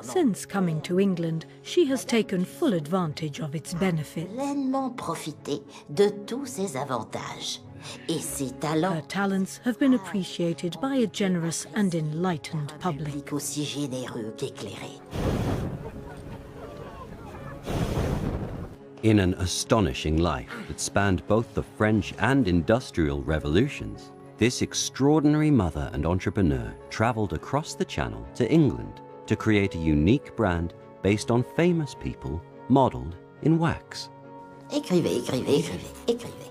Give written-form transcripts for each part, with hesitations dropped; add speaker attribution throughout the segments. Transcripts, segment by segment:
Speaker 1: Since coming to England, she has taken full advantage of its benefits.
Speaker 2: Pleinement profité de tous ses avantages. Et ses talents.
Speaker 1: Her talents have been appreciated by a generous and enlightened public.
Speaker 2: Aussi généreux qu'éclairé.
Speaker 3: In an astonishing life that spanned both the French and industrial revolutions, this extraordinary mother and entrepreneur traveled across the Channel to England to create a unique brand based on famous people modeled in wax.
Speaker 2: Écrivez, écrivez, écrivez, écrivez.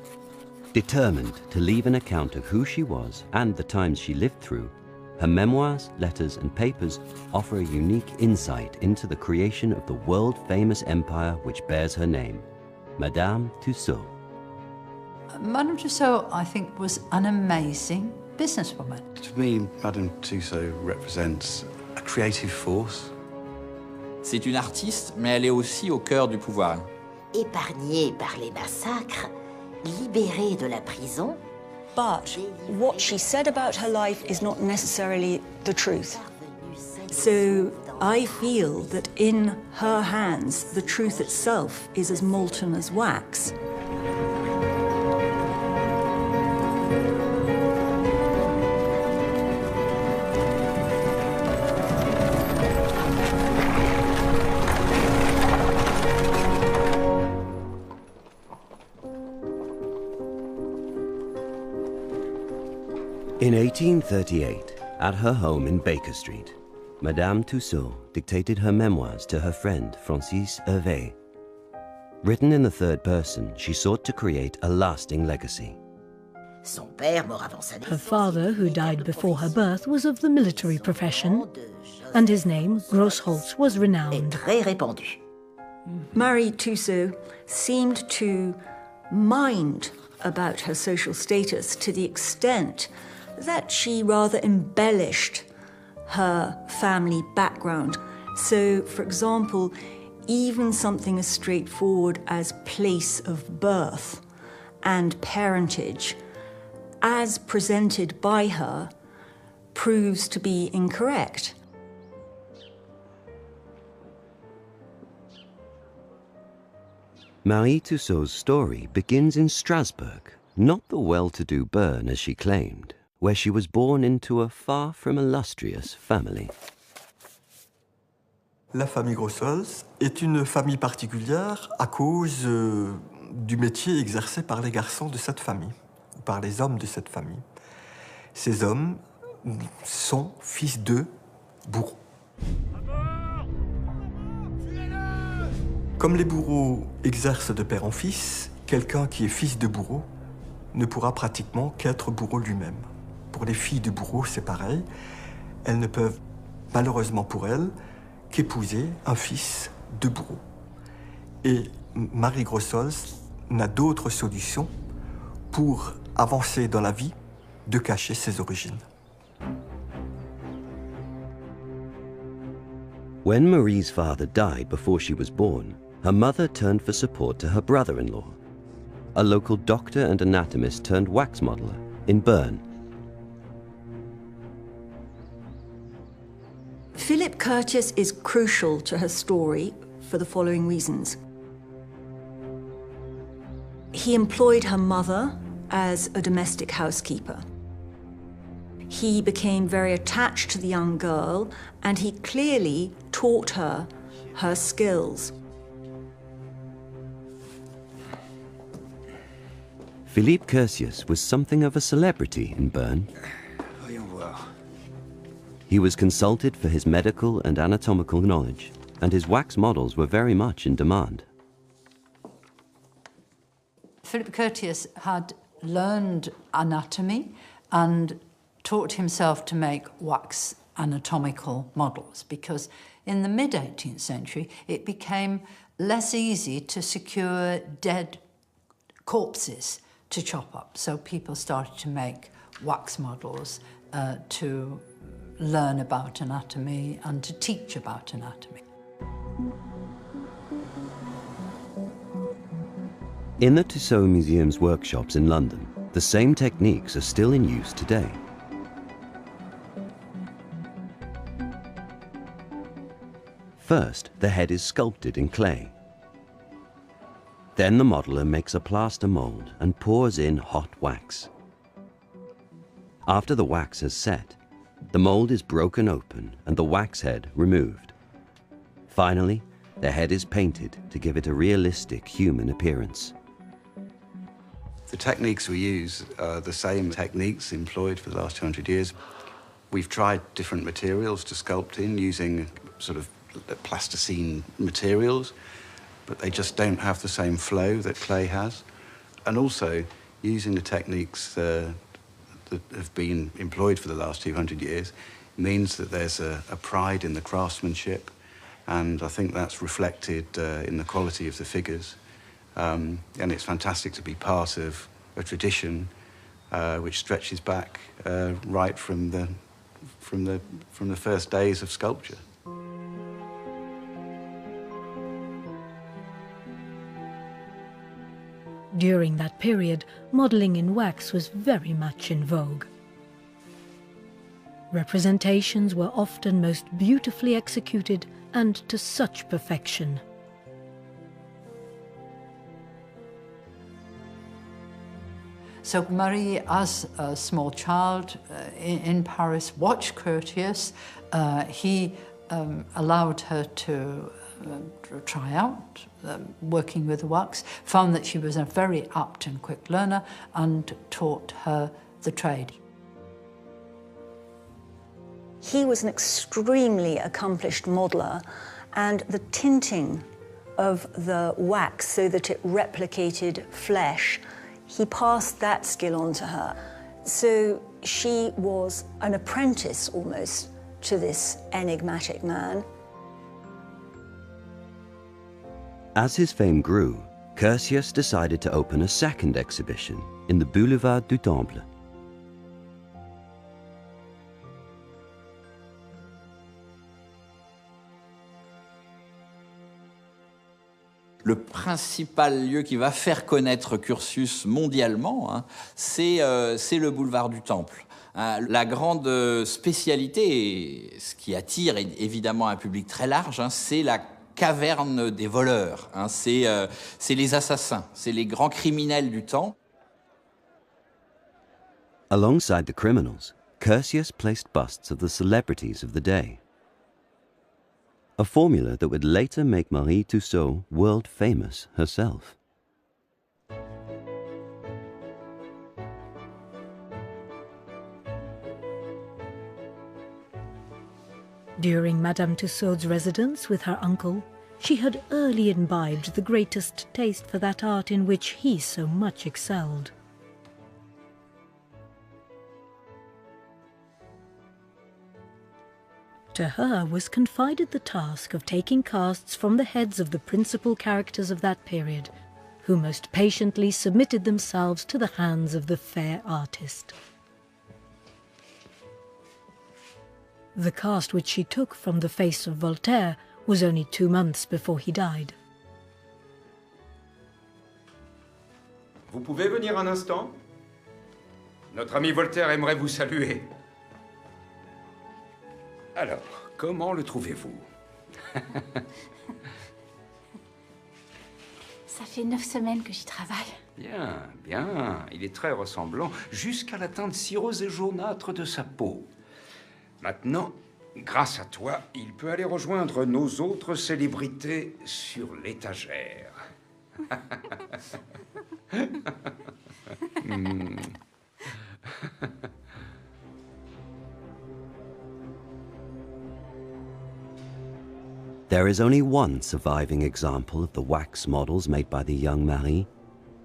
Speaker 3: Determined to leave an account of who she was and the times she lived through, her memoirs, letters, and papers offer a unique insight into the creation of the world-famous empire which bears her name, Madame Tussauds.
Speaker 4: Madame Tussauds, I think, was an amazing businesswoman.
Speaker 5: To me, Madame Tussauds represents a creative force.
Speaker 6: C'est une artiste, mais elle est aussi au cœur du pouvoir.
Speaker 2: Épargnée par les massacres, libérée de la prison.
Speaker 7: But what she said about her life is not necessarily the truth. So I feel that in her hands, the truth itself is as molten as wax.
Speaker 3: In 1838, at her home in Baker Street, Madame Tussauds dictated her memoirs to her friend Francis Hervé. Written in the third person, she sought to create a lasting legacy.
Speaker 1: Her father, who died before her birth, was of the military profession, and his name, Grosholz, was renowned.
Speaker 7: Marie Tussauds seemed to mind about her social status to the extent that she rather embellished her family background. So, for example, even something as straightforward as place of birth and parentage, as presented by her, proves to be incorrect.
Speaker 3: Marie Tussauds' story begins in Strasbourg, not the well-to-do Bern as she claimed, where she was born into a far from illustrious family.
Speaker 8: La famille Grosholz est une famille particulière à cause du métier exercé par les garçons de cette famille, ou par les hommes de cette famille. Ces hommes sont fils de bourreaux. Comme les bourreaux exercent de père en fils, quelqu'un qui est fils de bourreau ne pourra pratiquement qu'être bourreau lui-même. Pour les filles de bourreau, c'est pareil. Elles ne peuvent, malheureusement pour elles, qu'épouser un fils de bourreau. Et Marie Grosholz n'a d'autre solution pour avancer dans la vie de cacher ses origines.
Speaker 3: When Marie's father died before she was born, her mother turned for support to her brother-in-law, a local doctor and anatomist turned wax modeler in Bern.
Speaker 7: Philip Curtius is crucial to her story for the following reasons. He employed her mother as a domestic housekeeper. He became very attached to the young girl, and he clearly taught her her skills.
Speaker 3: Philippe Curtius was something of a celebrity in Bern. He was consulted for his medical and anatomical knowledge, and his wax models were very much in demand.
Speaker 4: Philip Curtius had learned anatomy and taught himself to make wax anatomical models, because in the mid-18th century it became less easy to secure dead corpses to chop up. So people started to make wax models to learn about anatomy and to teach about anatomy.
Speaker 3: In the Tussaud Museum's workshops in London, the same techniques are still in use today. First, the head is sculpted in clay. Then the modeler makes a plaster mold and pours in hot wax. After the wax has set, the mold is broken open and the wax head removed. Finally, the head is painted to give it a realistic human appearance.
Speaker 5: The techniques we use are the same techniques employed for the last 200 years. We've tried different materials to sculpt in using sort of plasticine materials, but they just don't have the same flow that clay has. And also, using the techniques that have been employed for the last 200 years means that there's a pride in the craftsmanship, and I think that's reflected in the quality of the figures. And it's fantastic to be part of a tradition which stretches back right from the first days of sculpture.
Speaker 1: During that period, modelling in wax was very much in vogue. Representations were often most beautifully executed and to such perfection.
Speaker 4: So Marie, as a small child in Paris, watched Curtius. He allowed her to try out working with the wax, found that she was a very apt and quick learner, and taught her the trade.
Speaker 7: He was an extremely accomplished modeler, and the tinting of the wax so that it replicated flesh, he passed that skill on to her. So she was an apprentice almost to this enigmatic man.
Speaker 3: As his fame grew, Curtius decided to open a second exhibition in the Boulevard du Temple.
Speaker 6: Le principal lieu qui va faire connaître Curtius mondialement, hein, c'est le boulevard du Temple. La grande spécialité, et ce qui attire évidemment un public très large, hein, c'est la caverne des voleurs. Hein, c'est les assassins, c'est les grands criminels du temps.
Speaker 3: Alongside the criminals, Curtius placed busts of the celebrities of the day. A formula that would later make Madame Tussauds world famous herself.
Speaker 1: During Madame Tussauds' residence with her uncle, she had early imbibed the greatest taste for that art in which he so much excelled. To her was confided the task of taking casts from the heads of the principal characters of that period, who most patiently submitted themselves to the hands of the fair artist. The cast which she took from the face of Voltaire was only 2 months before he died.
Speaker 9: Vous pouvez venir un instant? Notre ami Voltaire aimerait vous saluer. Alors, comment le trouvez-vous?
Speaker 10: Ça fait 9 semaines que j'y travaille.
Speaker 9: Bien, bien. Il est très ressemblant, jusqu'à la teinte cireuse et jaunâtre de sa peau. Maintenant, grâce à toi, il peut aller rejoindre nos autres célébrités sur l'étagère.
Speaker 3: There is only one surviving example of the wax models made by the young Marie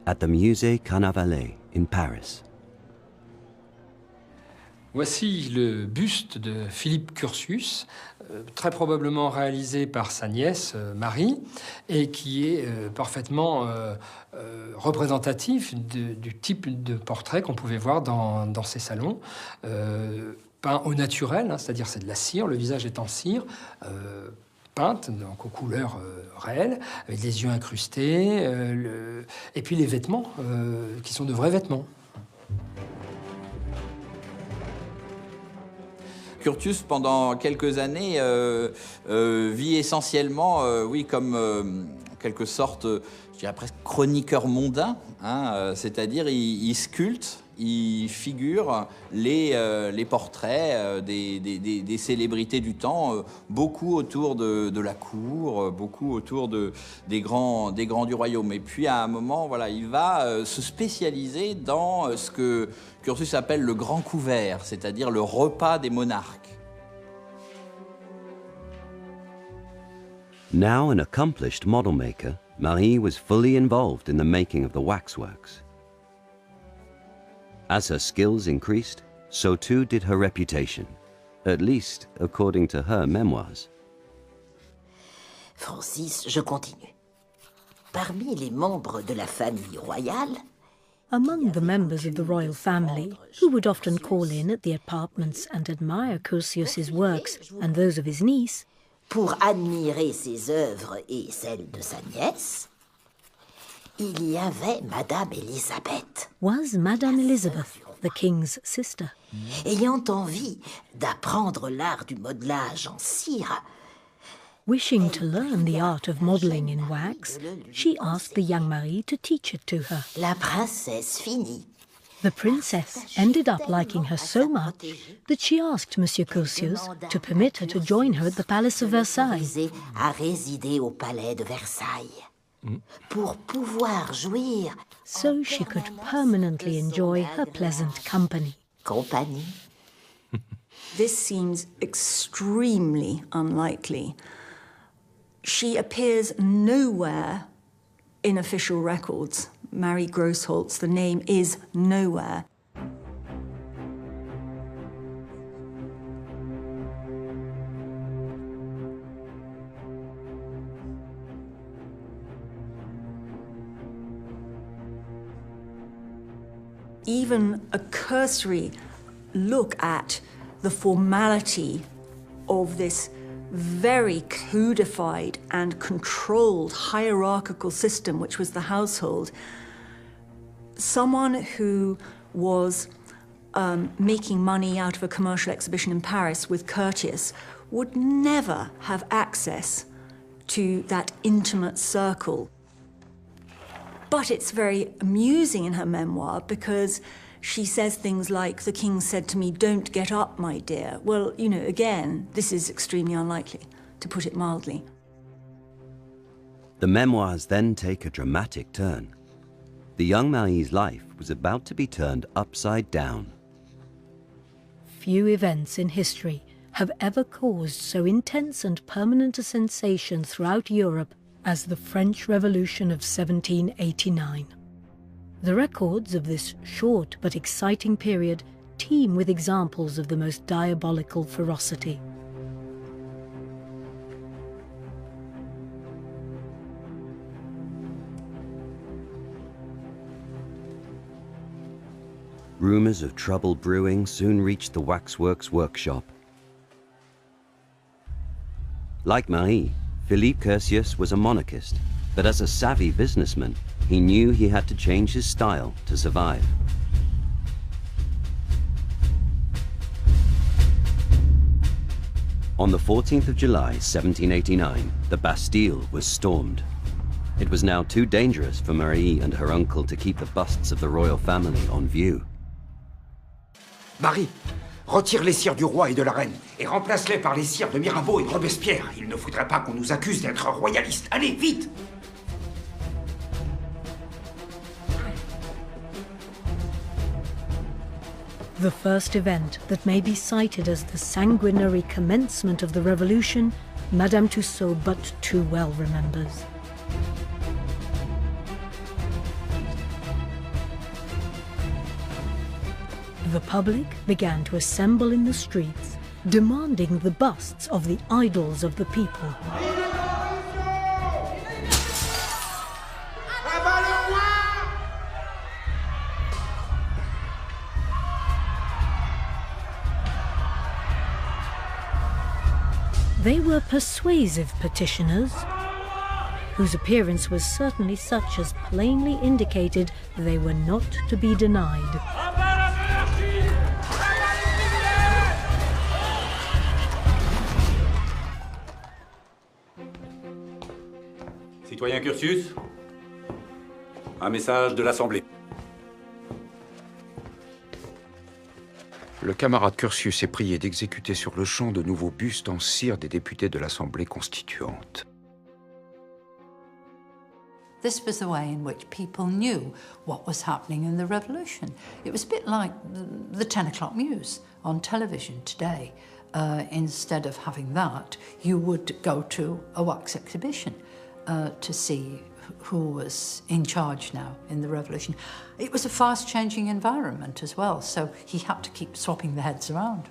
Speaker 3: at the Musée Carnavalet in Paris.
Speaker 11: Voici le buste de Philippe Curtius, très probablement réalisé par sa nièce Marie, et qui est parfaitement représentatif du type de portrait qu'on pouvait voir dans ces salons, peint au naturel, hein, c'est-à-dire c'est de la cire, le visage est en cire, peinte donc aux couleurs réelles, avec les yeux incrustés, et puis les vêtements, qui sont de vrais vêtements.
Speaker 6: Curtius, pendant quelques années, vit essentiellement, oui, comme en quelque sorte, je dirais presque chroniqueur mondain, hein, c'est-à-dire il sculpte, il figure les portraits des célébrités du temps, beaucoup autour de la cour, beaucoup autour des grands du royaume. Et puis à un moment, voilà, il va se spécialiser dans ce que Curtius appelle le grand couvert, c'est-à-dire le repas des monarques.
Speaker 3: Now an accomplished model maker, Marie was fully involved in the making of the waxworks. As her skills increased, so too did her reputation, at least according to her memoirs.
Speaker 2: Francis, je continue. Parmi les membres de la famille royale,
Speaker 1: among the members of the royal family, who would often call in at the apartments and admire Curtius's works and those of his niece,
Speaker 2: pour admirer ses œuvres et celles de sa nièce, il y avait Madame Elisabeth.
Speaker 1: Was Madame Elizabeth, the king's sister.
Speaker 2: Ayant envie d'apprendre l'art du modelage en cire,
Speaker 1: wishing to learn the art of modelling in wax, she asked the young Marie to teach it to her.
Speaker 2: La princesse finit.
Speaker 1: The princess ended up liking her so much that she asked Monsieur Curtius to permit her to join her at the Palace of Versailles.
Speaker 2: À résider au palais de Versailles. Pour pouvoir jouir,
Speaker 1: so she could permanently enjoy her pleasant company.
Speaker 2: Compagnie.
Speaker 7: This seems extremely unlikely. She appears nowhere in official records. Marie Grossholtz, the name is nowhere. Even a cursory look at the formality of this very codified and controlled hierarchical system, which was the household. Someone who was making money out of a commercial exhibition in Paris with Curtius would never have access to that intimate circle. But it's very amusing in her memoir because she says things like, the king said to me, "Don't get up, my dear." Well, you know, again, this is extremely unlikely, to put it mildly.
Speaker 3: The memoirs then take a dramatic turn. The young Marie's life was about to be turned upside down.
Speaker 1: Few events in history have ever caused so intense and permanent a sensation throughout Europe as the French Revolution of 1789. The records of this short but exciting period teem with examples of the most diabolical ferocity.
Speaker 3: Rumors of trouble brewing soon reached the waxworks workshop. Like Marie, Philippe Curtius was a monarchist, but as a savvy businessman, he knew he had to change his style to survive. On the 14th of July, 1789, the Bastille was stormed. It was now too dangerous for Marie and her uncle to keep the busts of the royal family on view.
Speaker 9: Marie, retire les cires du roi et de la reine et remplace-les par les cires de Mirabeau et de Robespierre. Il ne faudrait pas qu'on nous accuse d'être royalistes. Allez, vite!
Speaker 1: The first event that may be cited as the sanguinary commencement of the revolution, Madame Tussauds but too well remembers. The public began to assemble in the streets, demanding the busts of the idols of the people. They were persuasive petitioners, whose appearance was certainly such as plainly indicated they were not to be denied.
Speaker 12: Citoyen Curtius, un message de l'Assemblée.
Speaker 9: Le camarade Curtius est prié d'exécuter sur le champ de nouveaux bustes en cire des députés de l'Assemblée constituante.
Speaker 4: This was the way in which people knew what was happening in the revolution. It was a bit like the 10 o'clock news on television today. Instead of having that, you would go to a wax exhibition to see who was in charge now in the revolution. It was a fast-changing environment as well, so he had to keep swapping the heads around.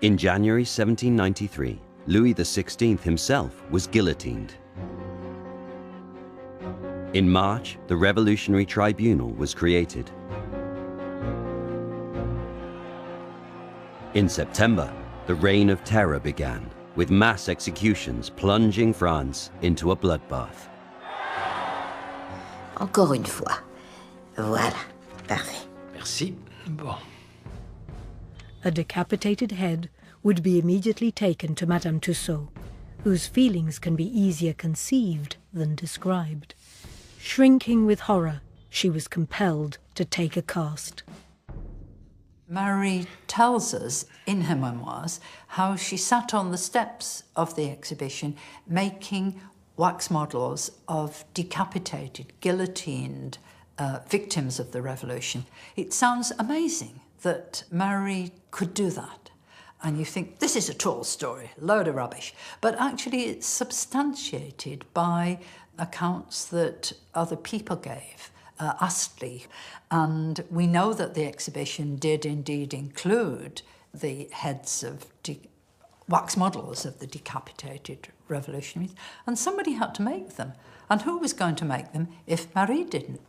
Speaker 3: In January 1793, Louis XVI himself was guillotined. In March, the Revolutionary Tribunal was created. In September, the Reign of Terror began, with mass executions plunging France into a bloodbath.
Speaker 2: Encore une fois. Voilà, parfait.
Speaker 9: Merci.
Speaker 11: Bon.
Speaker 1: A decapitated head would be immediately taken to Madame Tussauds, whose feelings can be easier conceived than described. Shrinking with horror, she was compelled to take a cast.
Speaker 4: Marie tells us in her memoirs how she sat on the steps of the exhibition making wax models of decapitated, guillotined victims of the revolution. It sounds amazing that Marie could do that. And you think, this is a tall story, load of rubbish. But actually it's substantiated by accounts that other people gave. Astley, and we know that the exhibition did indeed include the heads of wax models of the decapitated revolutionaries, and somebody had to make them. And who was going to make them if Marie didn't?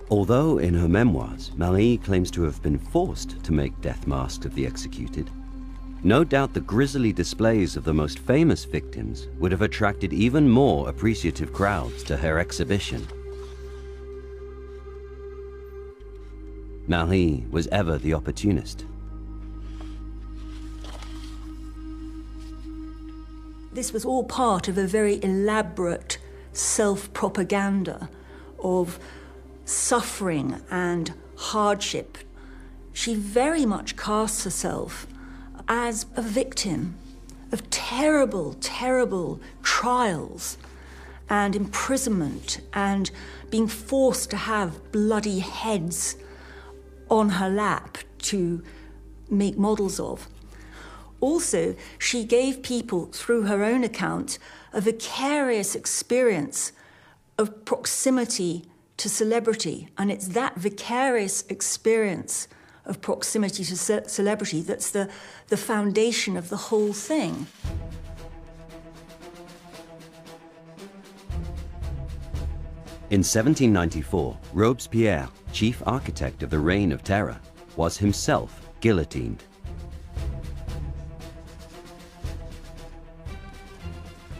Speaker 3: Although in her memoirs, Marie claims to have been forced to make death masks of the executed, no doubt the grisly displays of the most famous victims would have attracted even more appreciative crowds to her exhibition. Marie was ever the opportunist.
Speaker 7: This was all part of a very elaborate self-propaganda of suffering and hardship. She very much casts herself as a victim of terrible, terrible trials and imprisonment and being forced to have bloody heads on her lap to make models of. Also, she gave people, through her own account, a vicarious experience of proximity to celebrity, and it's that vicarious experience of proximity to celebrity that's the foundation of the whole thing.
Speaker 3: In 1794, Robespierre, chief architect of the Reign of Terror, was himself guillotined.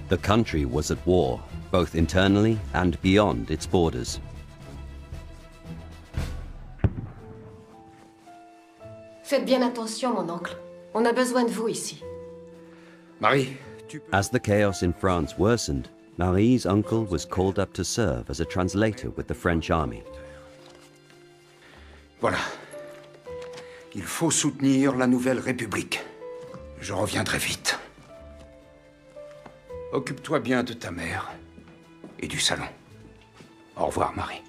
Speaker 3: The country was at war, both internally and beyond its borders.
Speaker 13: Faites bien attention, mon oncle. On a besoin de vous ici.
Speaker 9: Marie,
Speaker 3: As the chaos in France worsened, Marie's uncle was called up to serve as a translator with the French army.
Speaker 9: Voilà. Il faut soutenir la nouvelle République. Je reviendrai vite. Occupe-toi bien de ta mère et du salon. Au revoir, Marie.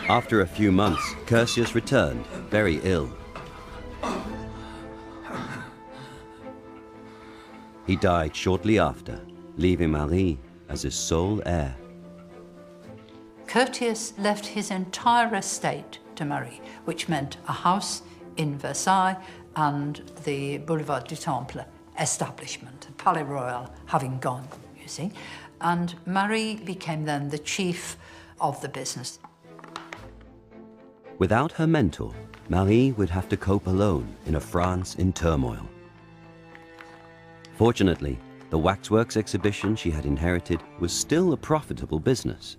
Speaker 3: After a few months, Curtius returned, very ill. He died shortly after, leaving Marie as his sole heir.
Speaker 4: Curtius left his entire estate to Marie, which meant a house in Versailles and the Boulevard du Temple establishment, Palais Royal having gone, you see. And Marie became then the chief of the business.
Speaker 3: Without her mentor, Marie would have to cope alone in a France in turmoil. Fortunately, the waxworks exhibition she had inherited was still a profitable business,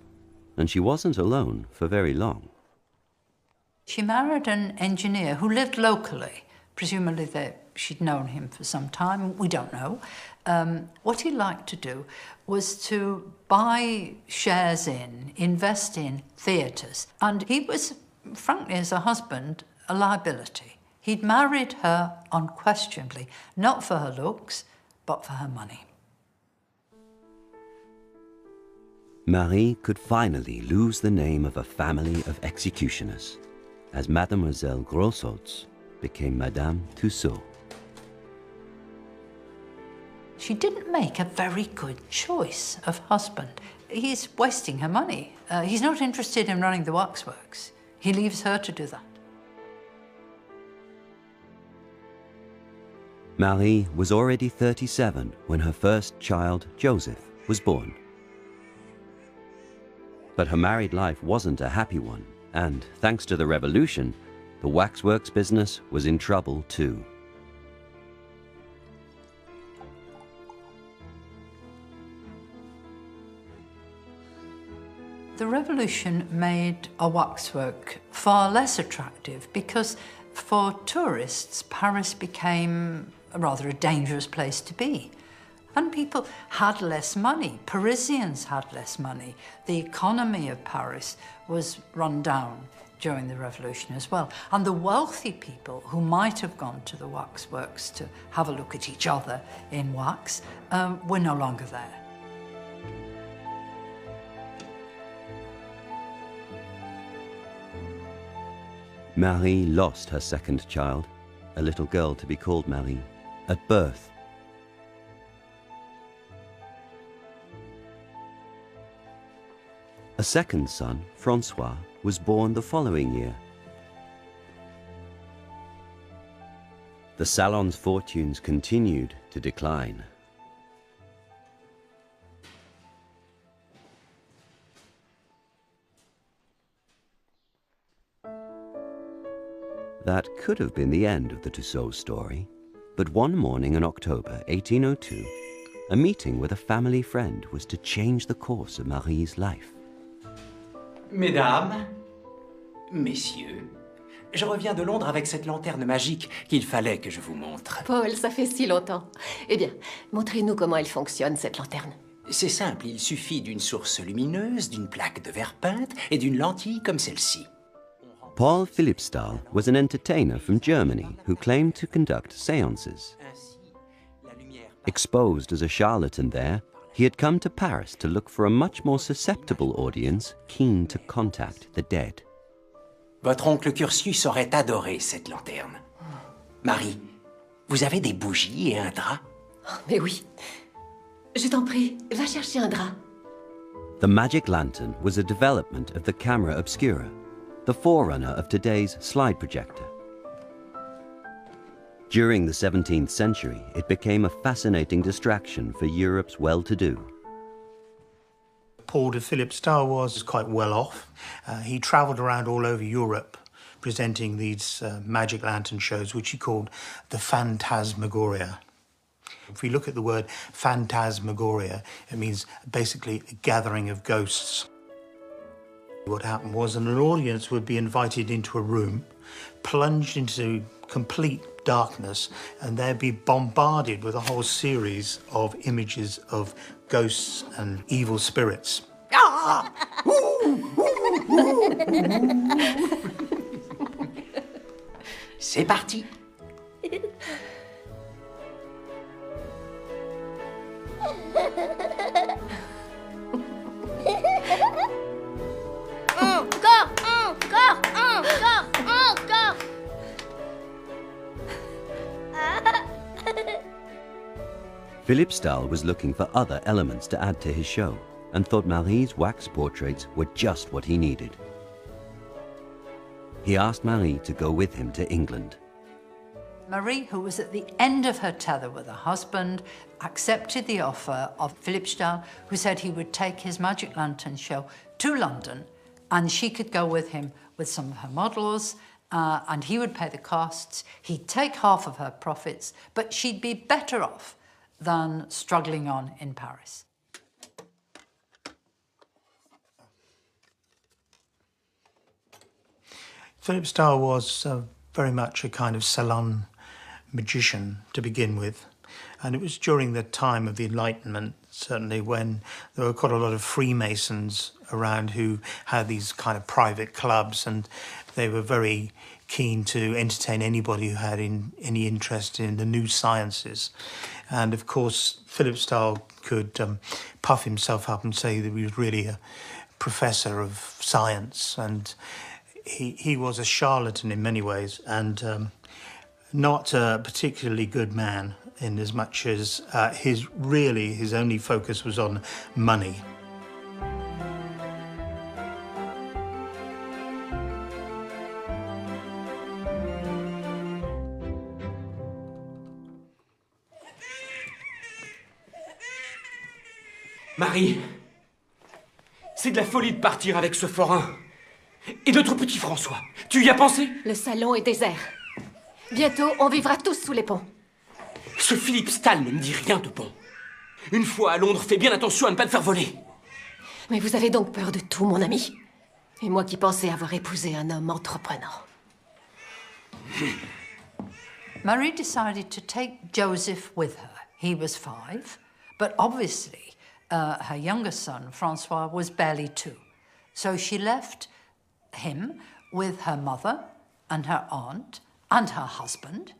Speaker 3: and she wasn't alone for very long.
Speaker 4: She married an engineer who lived locally. Presumably she'd known him for some time, we don't know. What he liked to do was to buy shares invest in theatres, and he was, frankly, as a husband, a liability. He'd married her unquestionably, not for her looks, but for her money.
Speaker 3: Marie could finally lose the name of a family of executioners, as Mademoiselle Tussauds became Madame Tussauds.
Speaker 4: She didn't make a very good choice of husband. He's wasting her money. He's not interested in running the waxworks. He leaves her to do that.
Speaker 3: Marie was already 37 when her first child, Joseph, was born. But her married life wasn't a happy one, and thanks to the revolution, the waxworks business was in trouble too.
Speaker 4: The revolution made a waxwork far less attractive because for tourists, Paris became rather a dangerous place to be. And people had less money. Parisians had less money. The economy of Paris was run down during the revolution as well. And the wealthy people who might have gone to the waxworks to have a look at each other in wax were no longer there.
Speaker 3: Marie lost her second child, a little girl to be called Marie, at birth. A second son, Francois, was born the following year. The salon's fortunes continued to decline. That could have been the end of the Tussaud story, but one morning in October 1802, a meeting with a family friend was to change the course of Marie's life.
Speaker 14: Mesdames, messieurs, je reviens de Londres avec cette lanterne magique qu'il fallait que je vous montre.
Speaker 13: Paul, ça fait si longtemps. Eh bien, montrez-nous comment elle fonctionne, cette lanterne.
Speaker 14: C'est simple, il suffit d'une source lumineuse, d'une plaque de verre peinte et d'une lentille comme celle-ci.
Speaker 3: Paul Philippsthal was an entertainer from Germany who claimed to conduct seances. Exposed as a charlatan there, he had come to Paris to look for a much more susceptible audience keen to contact the dead.
Speaker 14: Votre oncle Curtius aurait adoré cette lanterne. Marie, vous avez des bougies et un drap?
Speaker 13: Mais oui. Je t'en prie, va chercher un drap.
Speaker 3: The magic lantern was a development of the camera obscura, the forerunner of today's slide projector. During the 17th century, it became a fascinating distraction for Europe's well-to-do.
Speaker 15: Paul de Philippsthal was quite well off. He travelled around all over Europe presenting these magic lantern shows, which he called the Phantasmagoria. If we look at the word Phantasmagoria, it means basically a gathering of ghosts. What happened was an audience would be invited into a room, plunged into complete darkness, and they'd be bombarded with a whole series of images of ghosts and evil spirits. Ah!
Speaker 14: C'est parti.
Speaker 10: Encore.
Speaker 3: Philippe Stahl was looking for other elements to add to his show and thought Marie's wax portraits were just what he needed. He asked Marie to go with him to England.
Speaker 4: Marie, who was at the end of her tether with her husband, accepted the offer of Philippe Stahl, who said he would take his magic lantern show to London and she could go with him with some of her models and he would pay the costs. He'd take half of her profits, but she'd be better off than struggling on in Paris.
Speaker 15: Philippe Stahl was very much a kind of salon magician to begin with. And it was during the time of the Enlightenment, certainly, when there were quite a lot of Freemasons around who had these kind of private clubs, and they were very keen to entertain anybody who had any interest in the new sciences. And of course, Philippe Stahl could puff himself up and say that he was really a professor of science, and he was a charlatan in many ways, and not a particularly good man, in as much as his only focus was on money.
Speaker 16: Marie, c'est de la folie de partir avec ce forain. Et notre petit François, tu y as pensé?
Speaker 13: Le salon est désert. Bientôt, on vivra tous sous les ponts.
Speaker 16: Ce Philippe Stahl ne me dit rien de bon. Une fois à Londres, fais bien attention à ne pas te faire voler.
Speaker 13: Mais vous avez donc peur de tout, mon ami. Et moi qui pensais avoir épousé un homme entreprenant.
Speaker 4: Marie decided to take Joseph with her. He was 5, but obviously her younger son, Francois, was barely 2. So she left him with her mother and her aunt and her husband,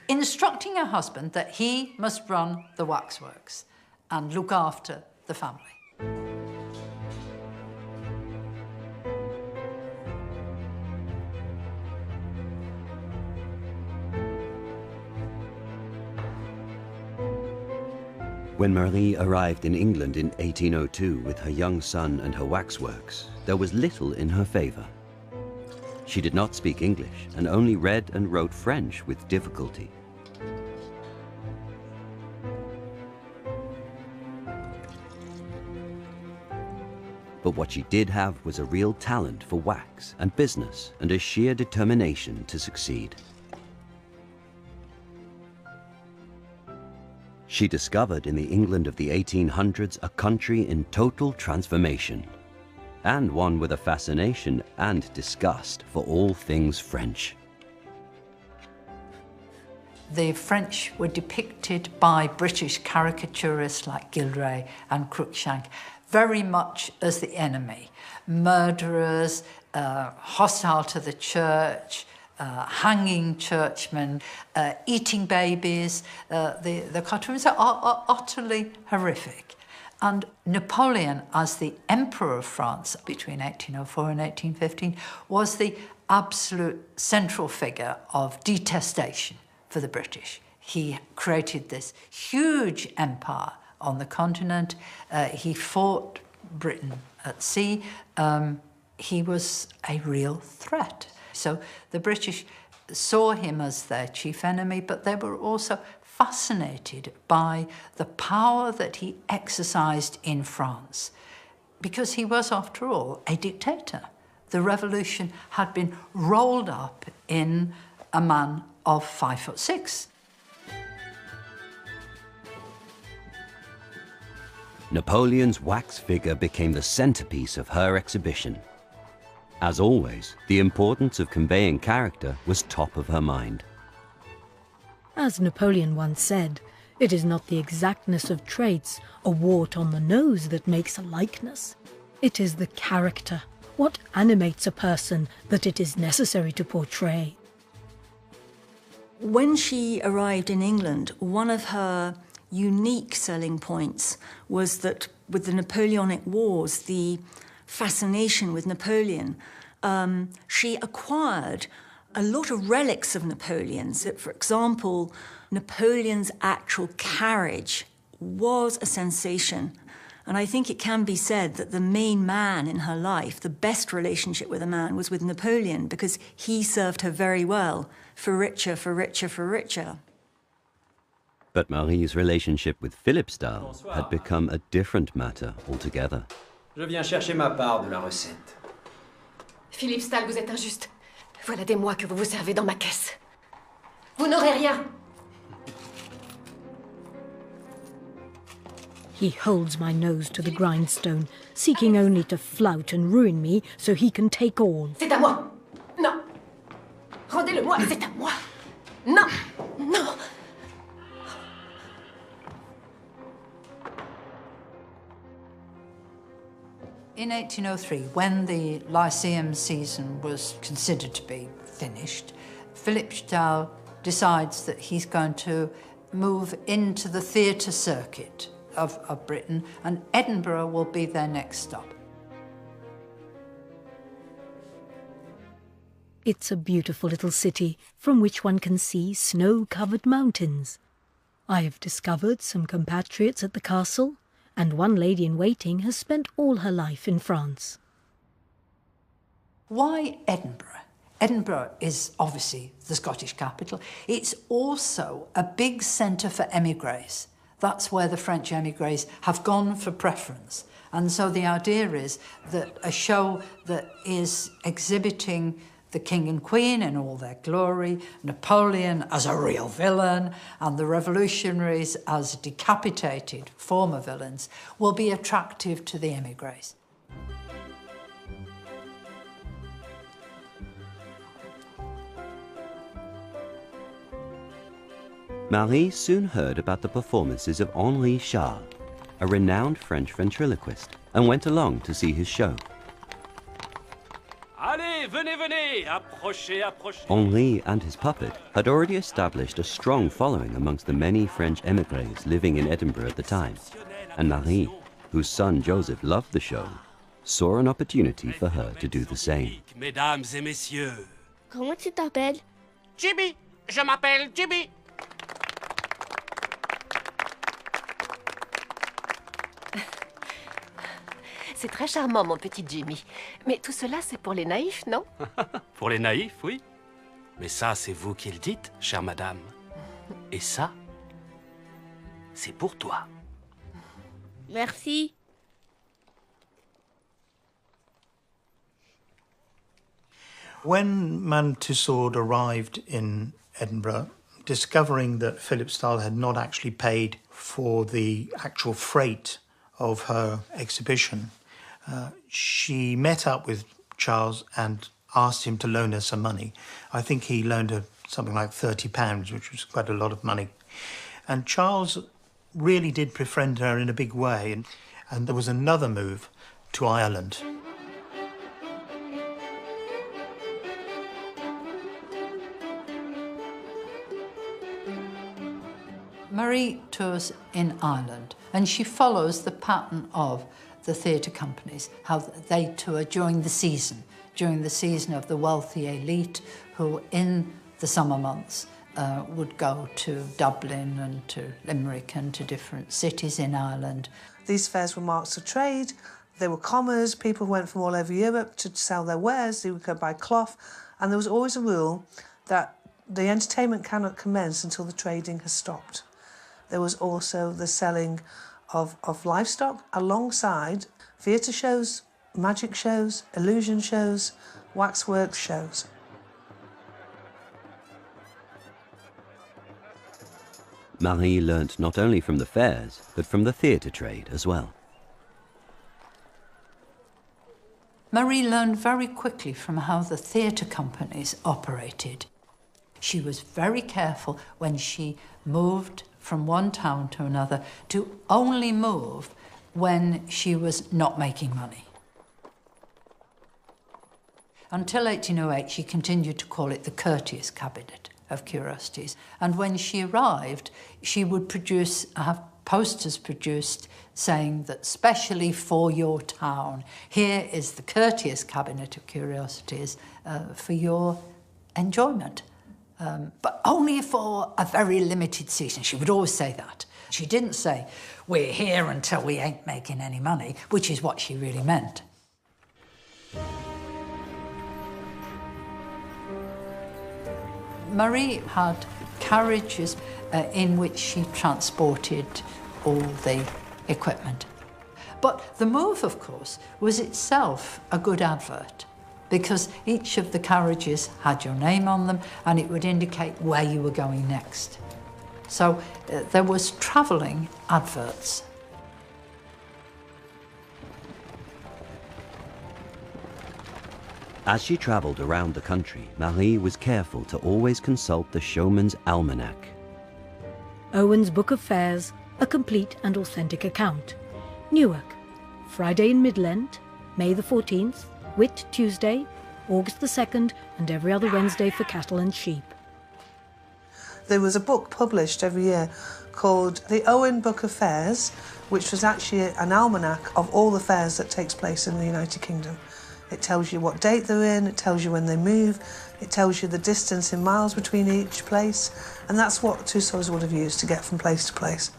Speaker 4: instructing her husband that he must run the waxworks and look after the family.
Speaker 3: When Marie arrived in England in 1802 with her young son and her waxworks, there was little in her favor. She did not speak English and only read and wrote French with difficulty. But what she did have was a real talent for wax and business and a sheer determination to succeed. She discovered in the England of the 1800s a country in total transformation, and one with a fascination and disgust for all things French.
Speaker 4: The French were depicted by British caricaturists like Gilray and Cruikshank very much as the enemy. Murderers, hostile to the church, hanging churchmen, eating babies. The cartoons are utterly horrific. And Napoleon, as the Emperor of France between 1804 and 1815, was the absolute central figure of detestation for the British. He created this huge empire on the continent. He fought Britain at sea. He was a real threat. So the British saw him as their chief enemy, but they were also fascinated by the power that he exercised in France, because he was, after all, a dictator. The revolution had been rolled up in a man of 5'6".
Speaker 3: Napoleon's wax figure became the centerpiece of her exhibition. As always, the importance of conveying character was top of her mind.
Speaker 1: As Napoleon once said, it is not the exactness of traits, a wart on the nose, that makes a likeness. It is the character, what animates a person, that it is necessary to portray.
Speaker 7: When she arrived in England, one of her unique selling points was that with the Napoleonic Wars, the fascination with Napoleon, she acquired a lot of relics of Napoleon's. For example, Napoleon's actual carriage was a sensation. And I think it can be said that the main man in her life, the best relationship with a man, was with Napoleon, because he served her very well, for richer, for richer, for richer.
Speaker 3: But Marie's relationship with Philippe Stahl had become a different matter altogether.
Speaker 17: Je viens chercher ma part de la recette.
Speaker 13: Philippe Stahl, vous êtes injuste. Voilà des mois que vous vous servez dans ma caisse. Vous n'aurez rien.
Speaker 1: He holds my nose to the grindstone, seeking only to flout and ruin me so he can take all.
Speaker 13: C'est à moi. Non. Rendez-le-moi, c'est à moi. Non. Non.
Speaker 4: In 1803, when the Lyceum season was considered to be finished, Philippe Stahl decides that he's going to move into the theatre circuit of Britain, and Edinburgh will be their next stop.
Speaker 1: It's a beautiful little city from which one can see snow-covered mountains. I have discovered some compatriots at the castle, and one lady-in-waiting has spent all her life in France.
Speaker 4: Why Edinburgh? Edinburgh is obviously the Scottish capital. It's also a big centre for émigrés. That's where the French émigrés have gone for preference. And so the idea is that a show that is exhibiting the King and Queen in all their glory, Napoleon as a real villain, and the revolutionaries as decapitated former villains, will be attractive to the émigrés.
Speaker 3: Marie soon heard about the performances of Henri Charles, a renowned French ventriloquist, and went along to see his show.
Speaker 16: Allez, venez, venez, approchez, approchez.
Speaker 3: Henri and his puppet had already established a strong following amongst the many French émigrés living in Edinburgh at the time, and Marie, whose son Joseph loved the show, saw an opportunity for her to do the same.
Speaker 16: Mesdames et messieurs.
Speaker 18: Comment tu t'appelles?
Speaker 16: Jimmy, je m'appelle Jimmy.
Speaker 13: C'est très charmant, mon petit Jimmy. Mais tout cela, c'est pour les naïfs, non?
Speaker 16: Pour les naïfs, oui. Mais ça, c'est vous qui le dites, chère madame. Et ça, c'est pour toi.
Speaker 18: Merci.
Speaker 15: When Madame Tussauds arrived in Edinburgh, discovering that Philippe Stahl had not actually paid for the actual freight of her exhibition, she met up with Charles and asked him to loan her some money. I think he loaned her something like £30, which was quite a lot of money. And Charles really did befriend her in a big way. And there was another move to Ireland.
Speaker 4: Marie tours in Ireland, and she follows the pattern of the theatre companies, how they tour during the season of the wealthy elite who in the summer months would go to Dublin and to Limerick and to different cities in Ireland.
Speaker 19: These fairs were marks of trade. They were commerce. People went from all over Europe to sell their wares. They would go buy cloth. And there was always a rule that the entertainment cannot commence until the trading has stopped. There was also the selling of livestock alongside theatre shows, magic shows, illusion shows, waxwork shows.
Speaker 3: Marie learnt not only from the fairs, but from the theatre trade as well.
Speaker 4: Marie learned very quickly from how the theatre companies operated. She was very careful when she moved from one town to another to only move when she was not making money. Until 1808, she continued to call it the courteous cabinet of curiosities. And when she arrived, she would have posters produced saying that specially for your town, here is the courteous cabinet of curiosities for your enjoyment. But only for a very limited season. She would always say that. She didn't say, we're here until we ain't making any money, which is what she really meant. Marie had carriages in which she transported all the equipment. But the move, of course, was itself a good advert, because each of the carriages had your name on them and it would indicate where you were going next. So there was travelling adverts.
Speaker 3: As she travelled around the country, Marie was careful to always consult the showman's almanac.
Speaker 1: Owen's Book of Fairs, a complete and authentic account. Newark, Friday in Mid-Lent, May the 14th, Whit Tuesday, August the 2nd, and every other Wednesday for cattle and sheep.
Speaker 19: There was a book published every year called the Owen Book of Fairs, which was actually an almanac of all the fairs that takes place in the United Kingdom. It tells you what date they're in, it tells you when they move, it tells you the distance in miles between each place, and that's what Tussauds would have used to get from place to place.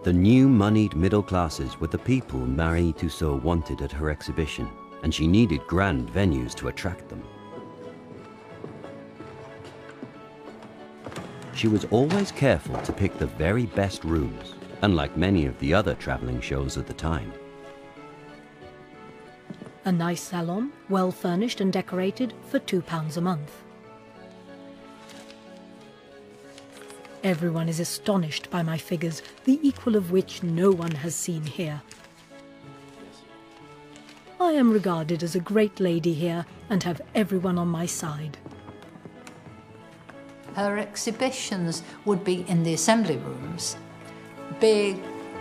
Speaker 3: The new moneyed middle classes were the people Marie Tussauds wanted at her exhibition, and she needed grand venues to attract them. She was always careful to pick the very best rooms, unlike many of the other travelling shows at the time.
Speaker 1: A nice salon, well furnished and decorated, for £2 a month. Everyone is astonished by my figures, the equal of which no one has seen here. I am regarded as a great lady here and have everyone on my side.
Speaker 4: Her exhibitions would be in the assembly rooms, big,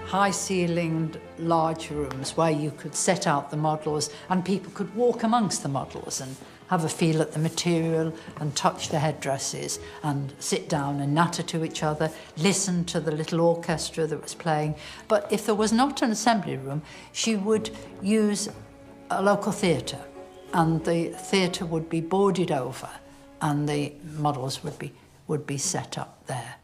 Speaker 4: high-ceilinged, large rooms where you could set out the models and people could walk amongst the models and have a feel at the material and touch the headdresses and sit down and natter to each other, listen to the little orchestra that was playing. But if there was not an assembly room, she would use a local theatre, and the theatre would be boarded over and the models would be set up there.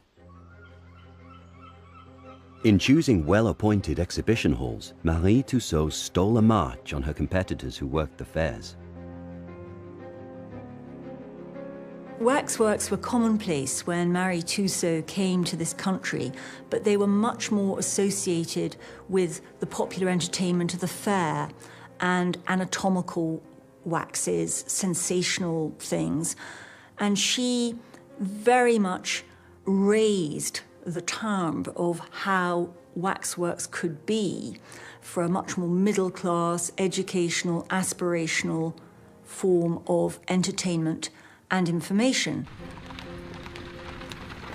Speaker 3: In choosing well-appointed exhibition halls, Marie Tussauds stole a march on her competitors who worked the fairs.
Speaker 7: Waxworks were commonplace when Marie Tussauds came to this country, but they were much more associated with the popular entertainment of the fair and anatomical waxes, sensational things. And she very much raised the term of how waxworks could be for a much more middle-class, educational, aspirational form of entertainment and information.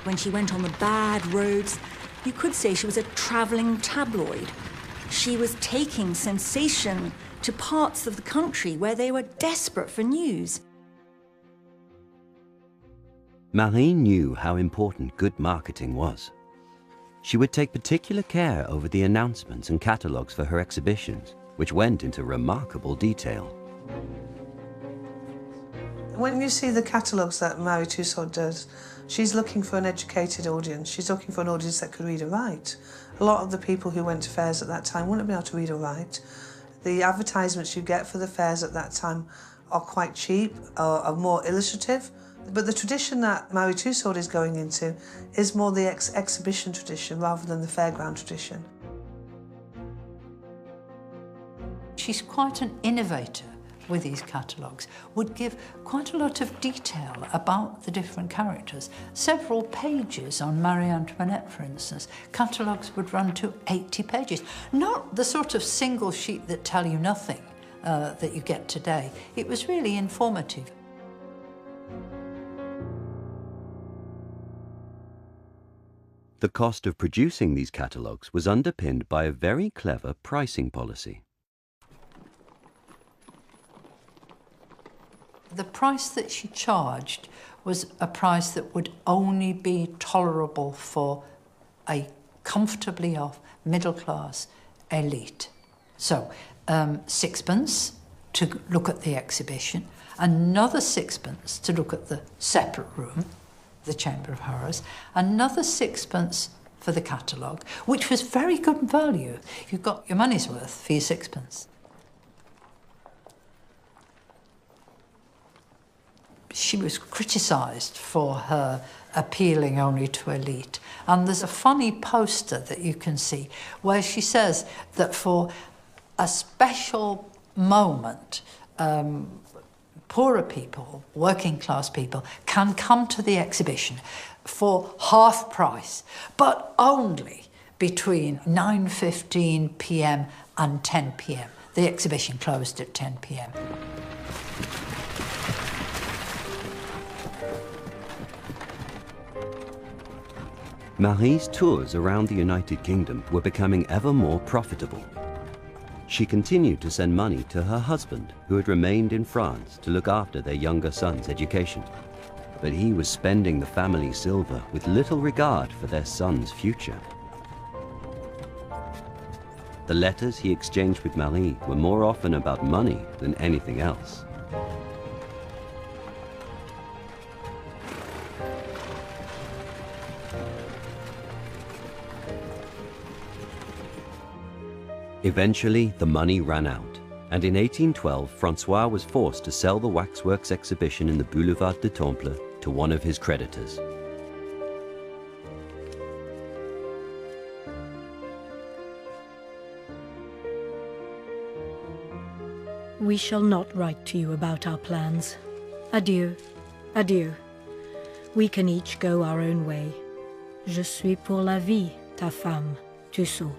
Speaker 7: When she went on the bad roads, you could say she was a travelling tabloid. She was taking sensation to parts of the country where they were desperate for news.
Speaker 3: Marie knew how important good marketing was. She would take particular care over the announcements and catalogues for her exhibitions, which went into remarkable detail.
Speaker 19: When you see the catalogues that Marie Tussauds does, she's looking for an educated audience. She's looking for an audience that could read or write. A lot of the people who went to fairs at that time wouldn't be able to read or write. The advertisements you get for the fairs at that time are quite cheap, are more illustrative. But the tradition that Marie Tussauds is going into is more the exhibition tradition rather than the fairground tradition.
Speaker 4: She's quite an innovator with these catalogues would give quite a lot of detail about the different characters. Several pages on Marie Antoinette, for instance. Catalogues would run to 80 pages. Not the sort of single sheet that tell you nothing that you get today. It was really informative.
Speaker 3: The cost of producing these catalogues was underpinned by a very clever pricing policy.
Speaker 4: The price that she charged was a price that would only be tolerable for a comfortably off middle-class elite. So, sixpence to look at the exhibition, another sixpence to look at the separate room, the Chamber of Horrors, another sixpence for the catalogue, which was very good value. You got your money's worth for your sixpence. She was criticised for her appealing only to elite. And there's a funny poster that you can see where she says that for a special moment, poorer people, working class people, can come to the exhibition for half price, but only between 9:15 p.m. and 10 p.m. The exhibition closed at 10 p.m.
Speaker 3: Marie's tours around the United Kingdom were becoming ever more profitable. She continued to send money to her husband, who had remained in France to look after their younger son's education. But he was spending the family silver with little regard for their son's future. The letters he exchanged with Marie were more often about money than anything else. Eventually, the money ran out, and in 1812, Francois was forced to sell the waxworks exhibition in the Boulevard du Temple to one of his creditors.
Speaker 1: We shall not write to you about our plans. Adieu, adieu. We can each go our own way. Je suis pour la vie, ta femme, Tussaud.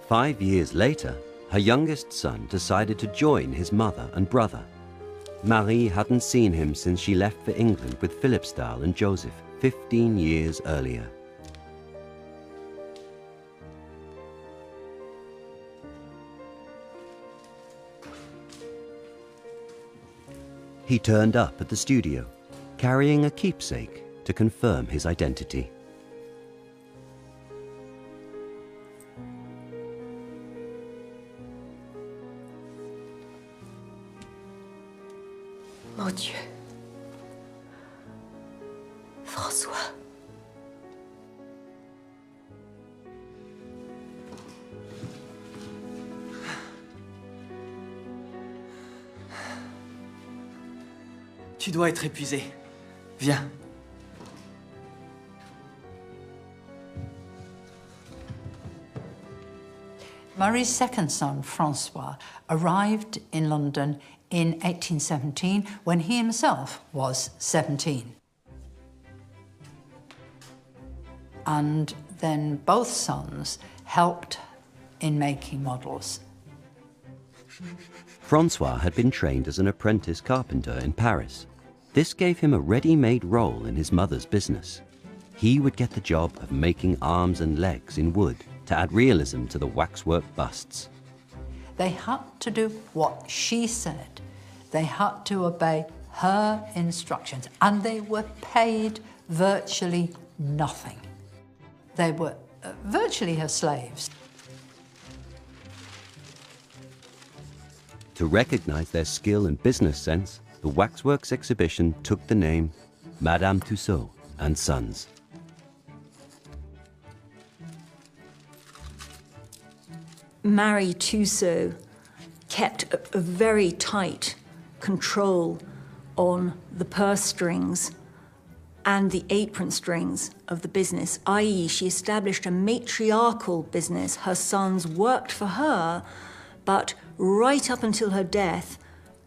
Speaker 3: 5 years later, her youngest son decided to join his mother and brother. Marie hadn't seen him since she left for England with Philip Stahl and Joseph 15 years earlier. He turned up at the studio, carrying a keepsake to confirm his identity.
Speaker 13: Mon Dieu. François.
Speaker 18: Tu dois être épuisé. Viens.
Speaker 4: Marie's second son, Francois, arrived in London in 1817 when he himself was 17. And then both sons helped in making models.
Speaker 3: Francois had been trained as an apprentice carpenter in Paris. This gave him a ready-made role in his mother's business. He would get the job of making arms and legs in wood to add realism to the waxwork busts.
Speaker 4: They had to do what she said. They had to obey her instructions, and they were paid virtually nothing. They were virtually her slaves.
Speaker 3: To recognize their skill and business sense, the Waxworks exhibition took the name Madame Tussauds and Sons.
Speaker 7: Marie Tussaud kept a very tight control on the purse strings and the apron strings of the business, i.e. she established a matriarchal business. Her sons worked for her but right up until her death,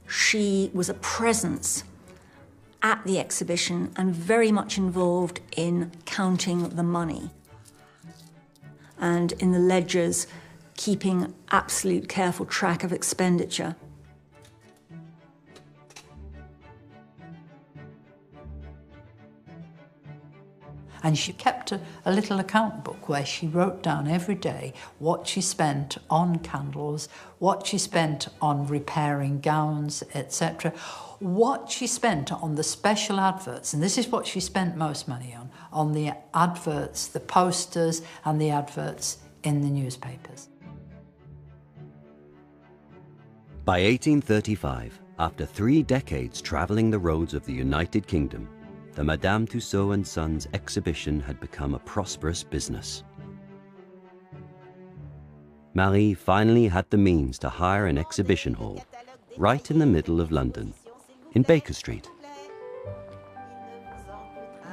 Speaker 7: she was a presence at the exhibition and very much involved in counting the money and in the ledgers, keeping absolute careful track of expenditure.
Speaker 4: And she kept a little account book where she wrote down every day what she spent on candles, what she spent on repairing gowns, etc., what she spent on the special adverts, and this is what she spent most money on the adverts, the posters and the adverts in the newspapers.
Speaker 3: By 1835, after 3 decades travelling the roads of the United Kingdom, the Madame Tussauds and Sons exhibition had become a prosperous business. Marie finally had the means to hire an exhibition hall right in the middle of London, in Baker Street.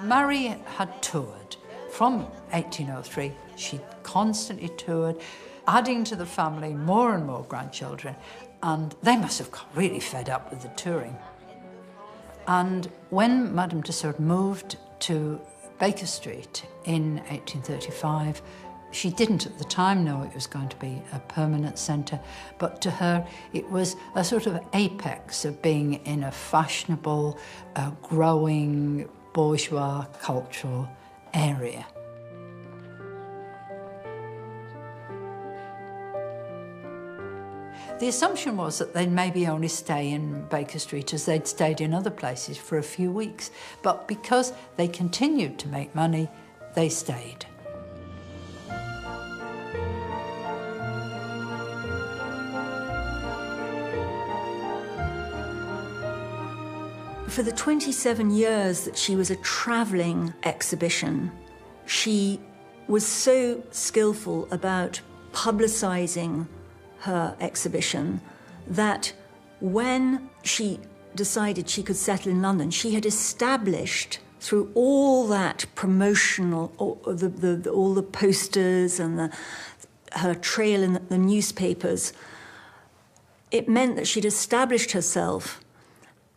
Speaker 4: Marie had toured. From 1803, she constantly toured, adding to the family more and more grandchildren, and they must have got really fed up with the touring. And when Madame Tussauds moved to Baker Street in 1835, she didn't at the time know it was going to be a permanent centre, but to her it was a sort of apex of being in a fashionable, growing, bourgeois cultural area. The assumption was that they'd maybe only stay in Baker Street as they'd stayed in other places for a few weeks, but because they continued to make money, they stayed.
Speaker 7: For the 27 years that she was a travelling exhibition, she was so skillful about publicising her exhibition that when she decided she could settle in London, she had established through all that promotional, all the posters and her trail in the newspapers, it meant that she'd established herself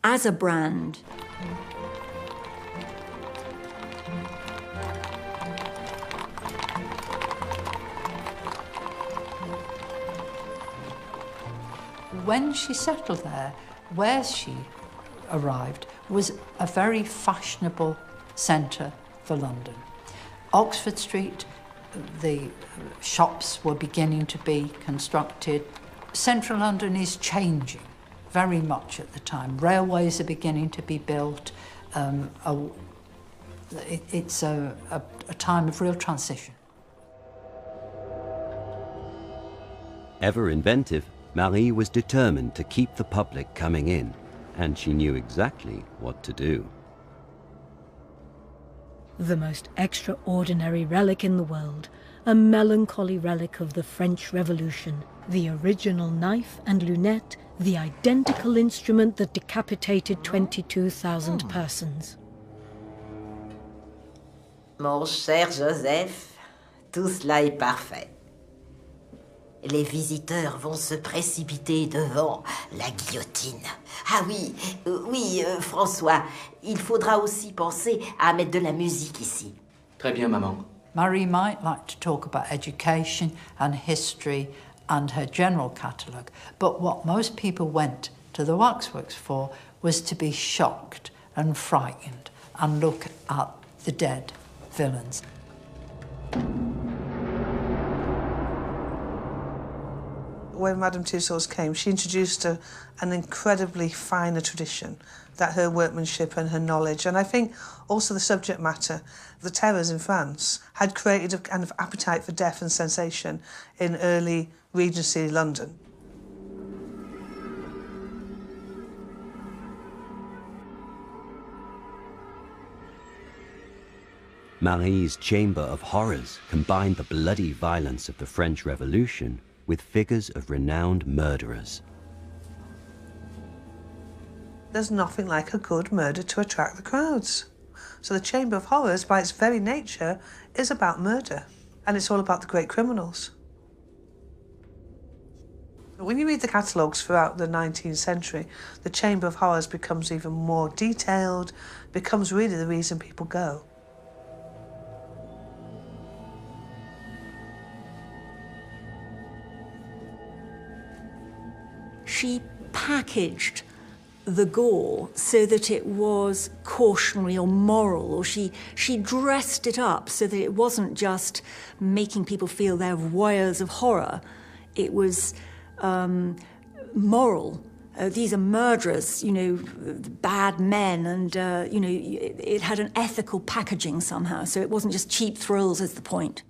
Speaker 7: as a brand.
Speaker 4: When she settled there, where she arrived was a very fashionable centre for London. Oxford Street, the shops were beginning to be constructed. Central London is changing very much at the time. Railways are beginning to be built. It's a time of real transition.
Speaker 3: Ever inventive, Marie was determined to keep the public coming in, and she knew exactly what to do.
Speaker 1: The most extraordinary relic in the world, a melancholy relic of the French Revolution, the original knife and lunette, the identical instrument that decapitated 22,000 persons.
Speaker 2: Mon cher Joseph, tout cela est parfait. Les visiteurs vont se précipiter devant la guillotine. Ah oui, François, il faudra aussi penser à mettre de la musique ici.
Speaker 18: Très bien, maman.
Speaker 4: Marie might like to talk about education and history and her general catalogue, but what most people went to the waxworks for was to be shocked and frightened and look at the dead villains.
Speaker 19: When Madame Tussauds came, she introduced an incredibly finer tradition, that her workmanship and her knowledge, and I think also the subject matter. The terrors in France had created a kind of appetite for death and sensation in early Regency London.
Speaker 3: Marie's Chamber of Horrors combined the bloody violence of the French Revolution with figures of renowned murderers.
Speaker 19: There's nothing like a good murder to attract the crowds. So the Chamber of Horrors, by its very nature, is about murder. And it's all about the great criminals. When you read the catalogues throughout the 19th century, the Chamber of Horrors becomes even more detailed, becomes really the reason people go.
Speaker 7: She packaged the gore so that it was cautionary or moral, or she dressed it up so that it wasn't just making people feel they're voyeurs of horror. It was moral. These are murderers, you know, bad men, and, you know, it had an ethical packaging somehow, so it wasn't just cheap thrills as the point.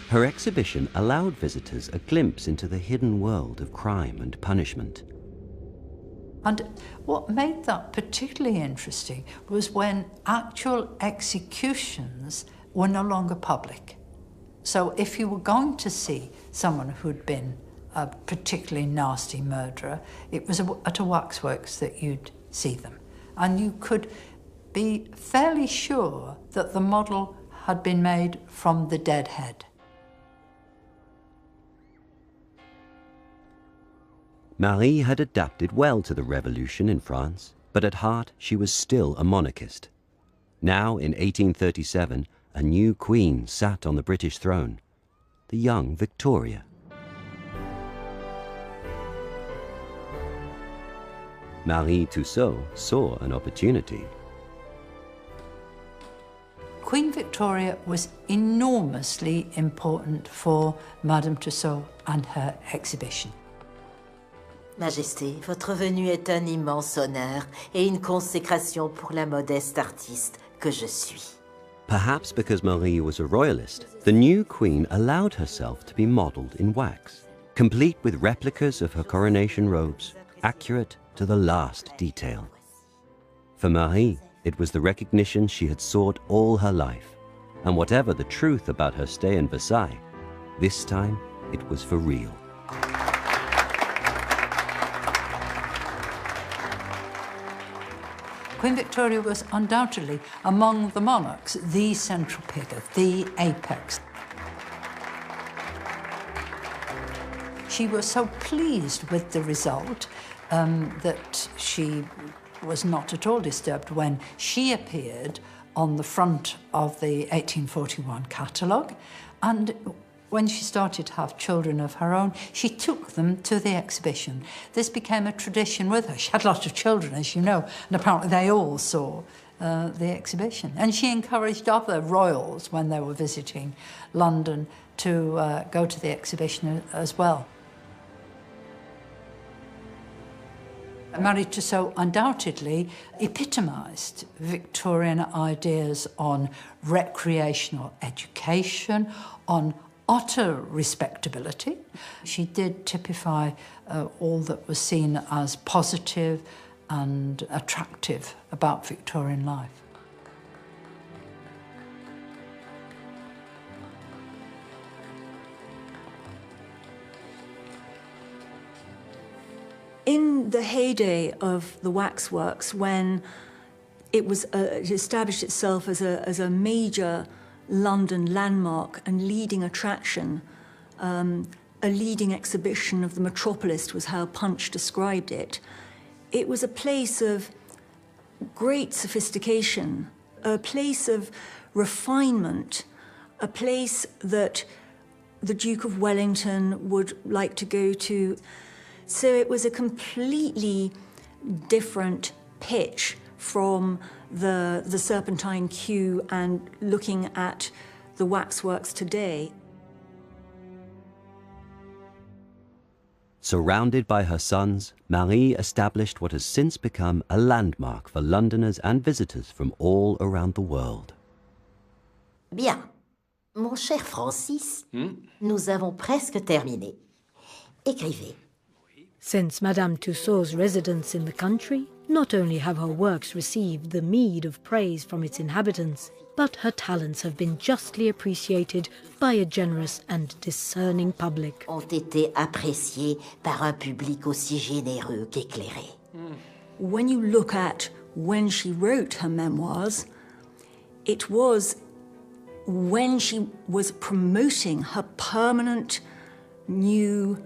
Speaker 3: Her exhibition allowed visitors a glimpse into the hidden world of crime and punishment.
Speaker 4: And what made that particularly interesting was when actual executions were no longer public. So if you were going to see someone who'd been a particularly nasty murderer, it was at a waxworks that you'd see them. And you could be fairly sure that the model had been made from the dead head.
Speaker 3: Marie had adapted well to the revolution in France, but at heart she was still a monarchist. Now, in 1837, a new queen sat on the British throne, the young Victoria. Marie Tussauds saw an opportunity.
Speaker 4: Queen Victoria was enormously important for Madame Tussauds and her exhibition.
Speaker 2: Majesté, votre venue est un immense honneur et une consécration pour la modeste artiste que je suis.
Speaker 3: Perhaps because Marie was a royalist, the new queen allowed herself to be modelled in wax, complete with replicas of her coronation robes, accurate to the last detail. For Marie, it was the recognition she had sought all her life, and whatever the truth about her stay in Versailles, this time it was for real.
Speaker 4: Queen Victoria was undoubtedly, among the monarchs, the central figure, the apex. She was so pleased with the result that she was not at all disturbed when she appeared on the front of the 1841 catalogue, and when she started to have children of her own, she took them to the exhibition. This became a tradition with her. She had a lot of children, as you know, and apparently they all saw the exhibition. And she encouraged other royals, when they were visiting London, to go to the exhibition as well. Marie Tussauds undoubtedly epitomised Victorian ideas on recreational education, on utter respectability. She did typify all that was seen as positive and attractive about Victorian life.
Speaker 7: In the heyday of the waxworks, when it was it established itself as a major London landmark and leading attraction, a leading exhibition of the metropolis was how Punch described it. It was a place of great sophistication, a place of refinement, a place that the Duke of Wellington would like to go to. So it was a completely different pitch from the Serpentine queue and looking at the waxworks today.
Speaker 3: Surrounded by her sons, Marie established what has since become a landmark for Londoners and visitors from all around the world.
Speaker 2: Bien. Mon cher Francis, nous avons presque terminé. Écrivez.
Speaker 1: Since Madame Tussauds' residence in the country, not only have her works received the meed of praise from its inhabitants, but her talents have been justly appreciated by a generous and discerning public.
Speaker 2: Ont été appréciés par un public aussi généreux qu'éclairé.
Speaker 7: When you look at when she wrote her memoirs, it was when she was promoting her permanent new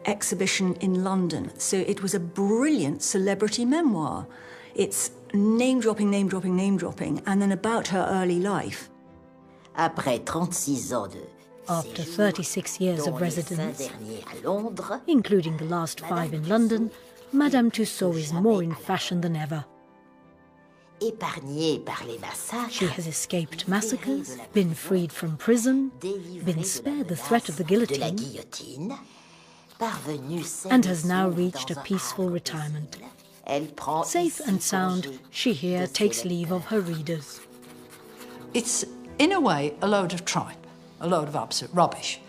Speaker 7: exhibition in London. So it was a brilliant celebrity memoir. It's name-dropping, name-dropping, name-dropping, and then about her early life.
Speaker 2: Après 36 ans de
Speaker 1: After 36 years of residence, including the last 5 in London, Madame Tussauds is more in fashion than ever.
Speaker 2: Épargnée par les massacres,
Speaker 1: She has escaped massacres, been freed from prison, been spared the threat of the guillotine, and has now reached a peaceful retirement. Safe and sound, she here takes leave of her readers.
Speaker 4: It's, in a way, a load of tripe, a load of absolute rubbish.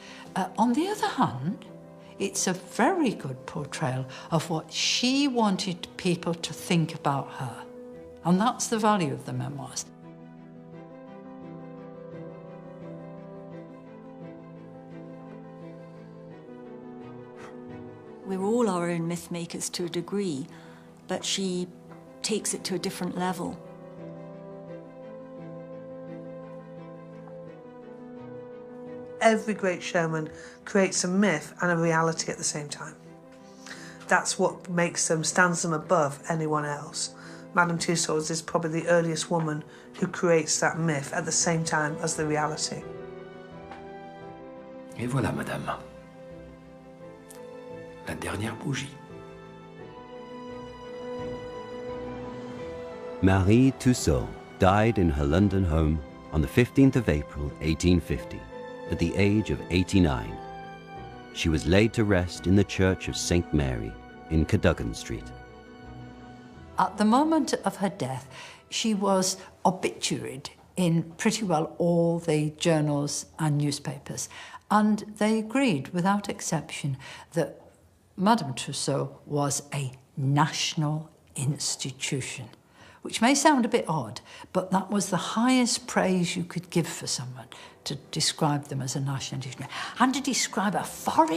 Speaker 4: On the other hand, it's a very good portrayal of what she wanted people to think about her. And that's the value of the memoirs.
Speaker 7: We're all our own myth makers to a degree, but she takes it to a different level.
Speaker 19: Every great showman creates a myth and a reality at the same time. That's what makes them, stands them above anyone else. Madame Tussauds is probably the earliest woman who creates that myth at the same time as the reality.
Speaker 14: Et voilà, madame. La dernière bougie.
Speaker 3: Marie Tussaud died in her London home on the 15th of April 1850 at the age of 89. She was laid to rest in the Church of St. Mary in Cadogan Street.
Speaker 4: At the moment of her death, she was obituaried in pretty well all the journals and newspapers, and they agreed without exception that Madame Tussauds was a national institution, which may sound a bit odd, but that was the highest praise you could give for someone, to describe them as a national institution. And to describe a foreign